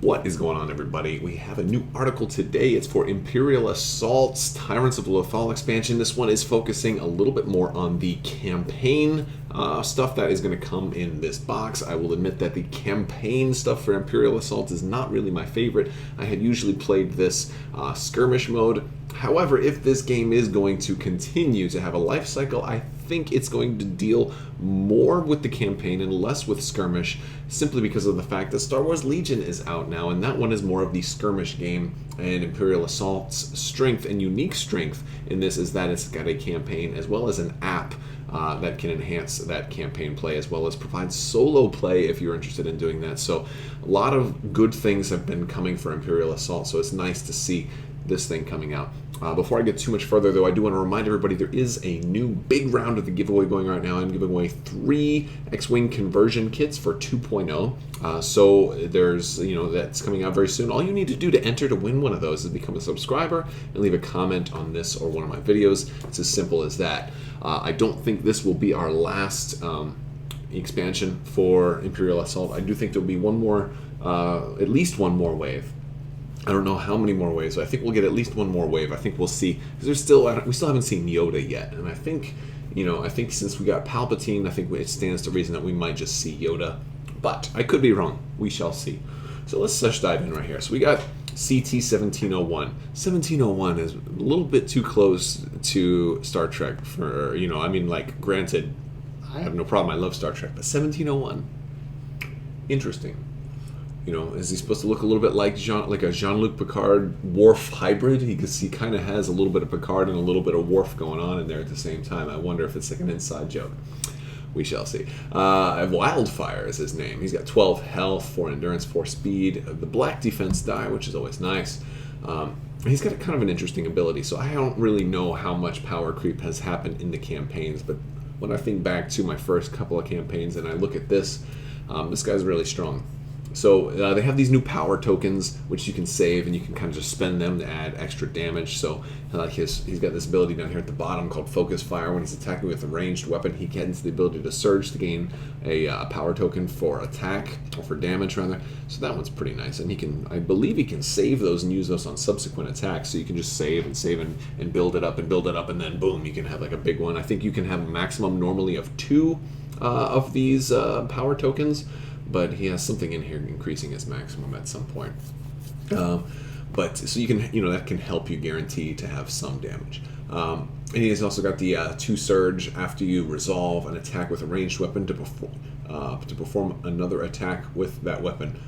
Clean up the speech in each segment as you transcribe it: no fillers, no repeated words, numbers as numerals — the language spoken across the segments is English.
What is going on, everybody? We have a new article today. It's for Imperial Assault's Tyrants of Lothal expansion. This one is focusing a little bit more on the campaign stuff that is going to come in this box. I will admit that the campaign stuff for Imperial Assault is not really my favorite. I had usually played this skirmish mode. However, if this game is going to continue to have a life cycle, I think it's going to deal more with the campaign and less with skirmish, simply because of the fact that Star Wars Legion is out now, and that one is more of the skirmish game. And Imperial Assault's strength and unique strength in this is that it's got a campaign as well as an app that can enhance that campaign play, as well as provide solo play if you're interested in doing that. So a lot of good things have been coming for Imperial Assault, so it's nice to see this thing coming out. Before I get too much further, though, I do want to remind everybody there is a new big round of the giveaway going right now. I'm giving away 3 X-Wing conversion kits for 2.0. So there's, that's coming out very soon. All you need to do to enter to win one of those is become a subscriber and leave a comment on this or one of my videos. It's as simple as that. I don't think this will be our last expansion for Imperial Assault. I do think there'll be one more, at least one more wave. I don't know how many more waves, but I think we'll get at least one more wave. I think we'll see, because we still haven't seen Yoda yet, and I think since we got Palpatine, I think it stands to reason that we might just see Yoda, but I could be wrong. We shall see. So let's just dive in right here. So we got CT-1701. 1701 is a little bit too close to Star Trek for, granted, I have no problem. I love Star Trek, but 1701, interesting. Is he supposed to look a little bit like a Jean-Luc Picard Worf hybrid? Because he kind of has a little bit of Picard and a little bit of Worf going on in there at the same time. I wonder if it's like an inside joke. We shall see. Wildfire is his name. He's got 12 health, 4 endurance, 4 speed, the black defense die, which is always nice. He's got kind of an interesting ability, so I don't really know how much power creep has happened in the campaigns, but when I think back to my first couple of campaigns and I look at this, this guy's really strong. So they have these new power tokens, which you can save, and you can kind of just spend them to add extra damage. So he's got this ability down here at the bottom called Focus Fire. When he's attacking with a ranged weapon, he gets the ability to surge to gain a power token for attack, or for damage rather. So that one's pretty nice. And I believe he can save those and use those on subsequent attacks. So you can just save and build it up, and then boom, you can have like a big one. I think you can have a maximum normally of 2 of these power tokens, but he has something in here increasing his maximum at some point. But so you can, that can help you guarantee to have some damage. And he has also got the 2 surge after you resolve an attack with a ranged weapon to perform another attack with that weapon.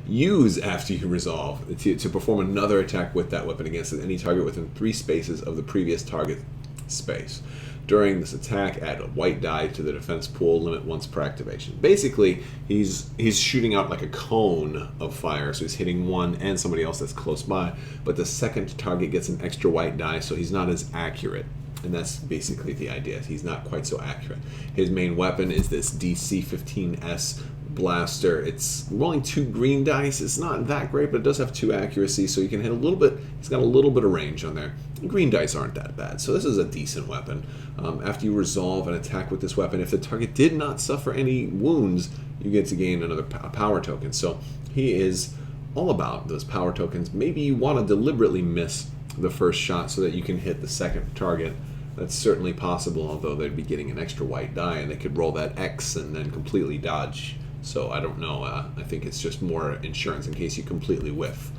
Use after you resolve to perform another attack with that weapon against any target within 3 spaces of the previous target space. During this attack, add a white die to the defense pool, limit once per activation. Basically, he's shooting out like a cone of fire, so he's hitting one and somebody else that's close by, but the second target gets an extra white die, so he's not as accurate. And that's basically the idea. He's not quite so accurate. His main weapon is this DC15 Blaster. It's rolling 2 green dice. It's not that great, but it does have 2 accuracy, so you can hit a little bit. He's got a little bit of range on there. Green dice aren't that bad, so this is a decent weapon. After you resolve an attack with this weapon, if the target did not suffer any wounds, you get to gain another power token. So he is all about those power tokens. Maybe you want to deliberately miss the first shot so that you can hit the second target. That's certainly possible, although they'd be getting an extra white die, and they could roll that X and then completely dodge. So I don't know. I think it's just more insurance in case you completely whiff.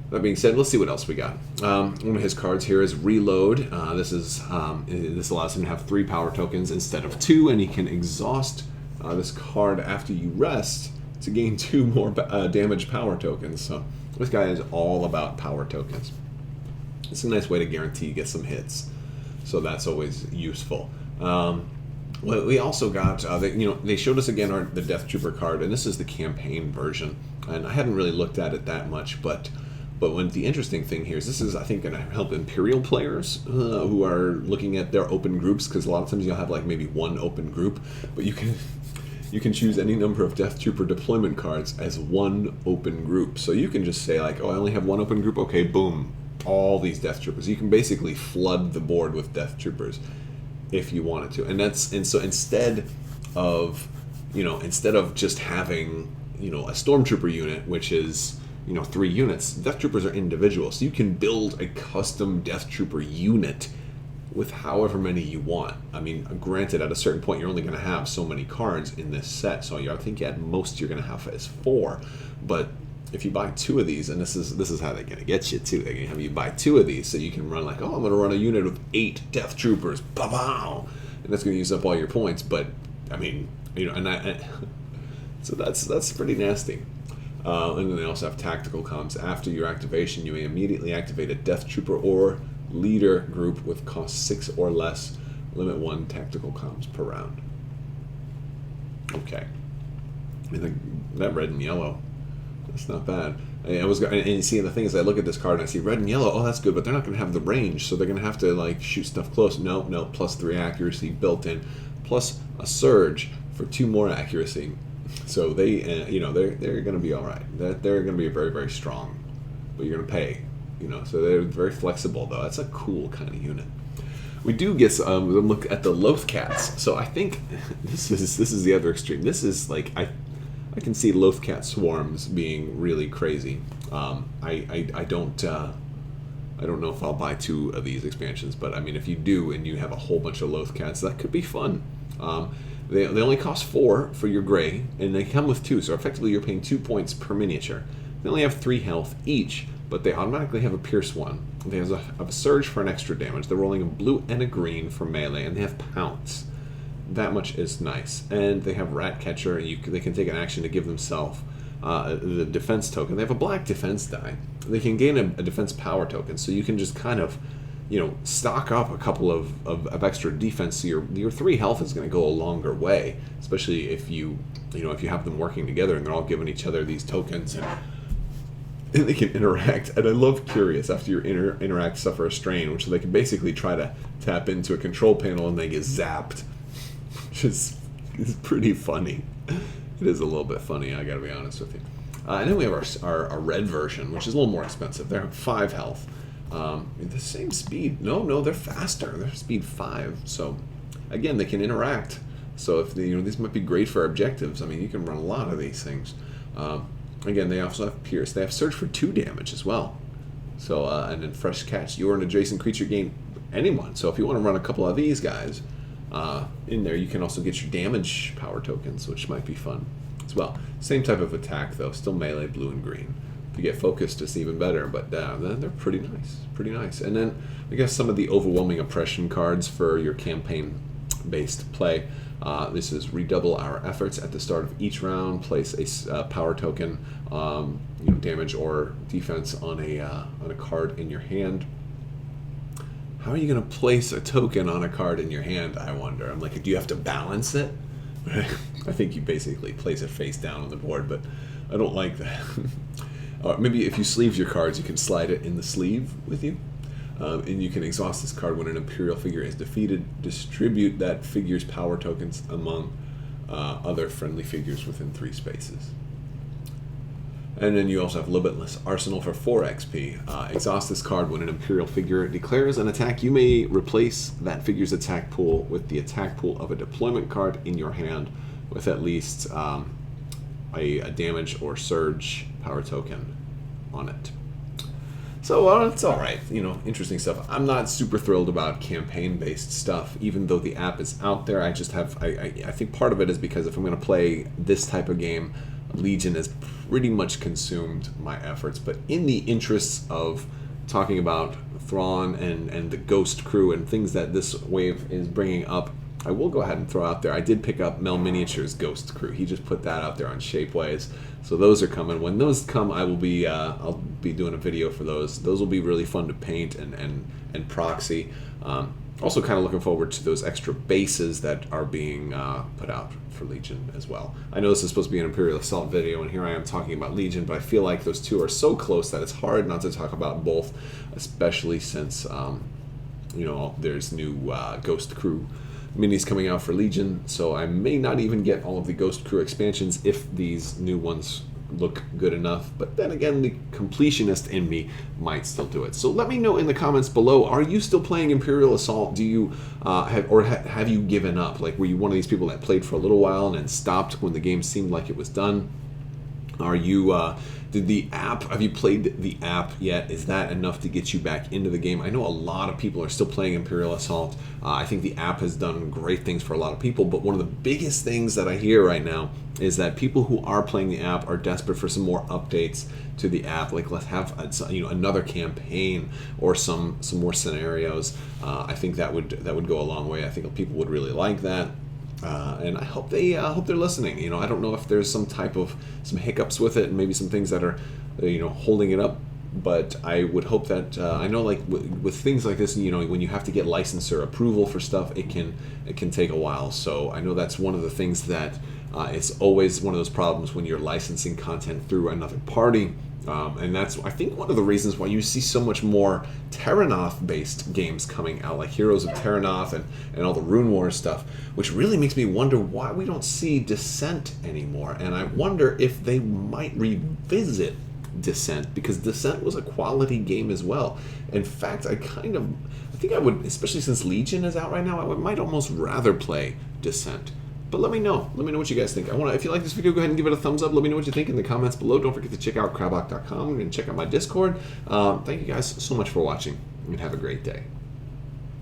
That being said, let's see what else we got. One of his cards here is Reload. This allows him to have 3 power tokens instead of 2, and he can exhaust this card after you rest to gain 2 more damage power tokens. So this guy is all about power tokens. It's a nice way to guarantee you get some hits. So that's always useful. We also got, they showed us again the Death Trooper card, and this is the campaign version. And I hadn't really looked at it that much, but when the interesting thing here is this is, I think, going to help Imperial players who are looking at their open groups, because a lot of times you'll have like maybe 1 open group, but you can choose any number of Death Trooper deployment cards as 1 open group. So you can just say like, oh, I only have 1 open group. Okay, boom, all these Death Troopers. You can basically flood the board with Death Troopers if you wanted to, and so instead of just having a Stormtrooper unit, which is 3 units. Death Troopers are individual, so you can build a custom Death Trooper unit with however many you want. I mean, granted, at a certain point, you're only going to have so many cards in this set, so I think at most you're going to have is 4. But if you buy 2 of these, and this is how they're going to get you too. They're going to have you buy 2 of these, so you can run like, oh, I'm going to run a unit with 8 Death Troopers, pow, and that's going to use up all your points. But I mean, so that's pretty nasty. And then they also have tactical comms. After your activation, you may immediately activate a Death Trooper or leader group with cost 6 or less. Limit 1 tactical comms per round. Okay. I think that red and yellow, that's not bad. And you see, the thing is, I look at this card and I see red and yellow. Oh, that's good, but they're not going to have the range, so they're going to have to like shoot stuff close. No, +3 accuracy built in, plus a surge for 2 more accuracy. So they, they're going to be all right. They're going to be very, very strong, but you're going to pay. So they're very flexible, though. That's a cool kind of unit. We do get a look at the Loaf Cats. So I think this is the other extreme. This is like I can see Loaf Cat swarms being really crazy. I don't know if I'll buy 2 of these expansions, but I mean, if you do and you have a whole bunch of Loaf Cats, that could be fun. They only cost 4 for your gray, and they come with 2, so effectively you're paying 2 points per miniature. They only have 3 health each, but they automatically have a Pierce 1. They have a Surge for an extra damage. They're rolling a blue and a green for melee, and they have Pounce. That much is nice. And they have Rat Catcher, and they can take an action to give themselves the defense token. They have a black defense die. They can gain a defense power token, so you can just kind of, stock up a couple of extra defense. So your 3 health is going to go a longer way, especially if you have them working together and they're all giving each other these tokens and they can interact. And I love Curious. After you interact, suffer a strain, which they can basically try to tap into a control panel and they get zapped, which is pretty funny. It is a little bit funny, I gotta be honest with you. And then we have our red version, which is a little more expensive. They're 5 health. The same speed. No, they're faster. They're speed 5. So again, they can interact. So if these might be great for objectives. I mean, you can run a lot of these things. Again, they also have Pierce. They have Surge for 2 damage as well. So and then Fresh Catch. You or an adjacent creature gain anyone. So if you want to run a couple of these guys in there, you can also get your damage power tokens, which might be fun as well. Same type of attack though. Still melee, blue and green. If you get focused, it's even better. But they're pretty nice. And then I guess some of the overwhelming oppression cards for your campaign-based play. This is redouble our efforts at the start of each round. Place a power token, damage or defense on a card in your hand. How are you going to place a token on a card in your hand? I wonder. I'm like, do you have to balance it? I think you basically place it face down on the board, but I don't like that. Maybe if you sleeve your cards, you can slide it in the sleeve with you. And you can exhaust this card when an Imperial figure is defeated. Distribute that figure's power tokens among other friendly figures within 3 spaces. And then you also have Limitless Arsenal for 4 XP. Exhaust this card when an Imperial figure declares an attack. You may replace that figure's attack pool with the attack pool of a deployment card in your hand with at least a damage or surge power token on it. So it's all right, interesting stuff. I'm not super thrilled about campaign-based stuff, even though the app is out there. I just have, I think part of it is because if I'm going to play this type of game, Legion has pretty much consumed my efforts. But in the interests of talking about Thrawn and the Ghost Crew and things that this wave is bringing up, I will go ahead and throw out there. I did pick up Mel Miniature's Ghost Crew. He just put that out there on Shapeways. So those are coming. When those come, I'll be doing a video for those. Those will be really fun to paint and proxy. Also kind of looking forward to those extra bases that are being put out for Legion as well. I know this is supposed to be an Imperial Assault video, and here I am talking about Legion, but I feel like those two are so close that it's hard not to talk about both, especially since there's new Ghost Crew minis coming out for Legion, so I may not even get all of the Ghost Crew expansions if these new ones look good enough, but then again, the completionist in me might still do it. So let me know in the comments below, are you still playing Imperial Assault? Do you have you given up? Like, were you one of these people that played for a little while and then stopped when the game seemed like it was done? Are you did the app, have you played the app yet? Is that enough to get you back into the game? I know a lot of people are still playing Imperial Assault. I think the app has done great things for a lot of people, but one of the biggest things that I hear right now is that people who are playing the app are desperate for some more updates to the app. Like, let's have another campaign or some more scenarios. I think that would go a long way. I think people would really like that. And I hope they're listening. I don't know if there's some hiccups with it, and maybe some things that are holding it up. But I would hope that I know, like with things like this, when you have to get licensor approval for stuff, it can take a while. So I know that's one of the things that it's always one of those problems when you're licensing content through another party. And that's, I think, one of the reasons why you see so much more Terranoth-based games coming out, like Heroes of Terranoth and all the Rune Wars stuff, which really makes me wonder why we don't see Descent anymore. And I wonder if they might revisit Descent, because Descent was a quality game as well. In fact, I think I would, especially since Legion is out right now, I might almost rather play Descent. But let me know. Let me know what you guys think. If you like this video, go ahead and give it a thumbs up. Let me know what you think in the comments below. Don't forget to check out Crabbok.com and check out my Discord. Thank you guys so much for watching, and have a great day.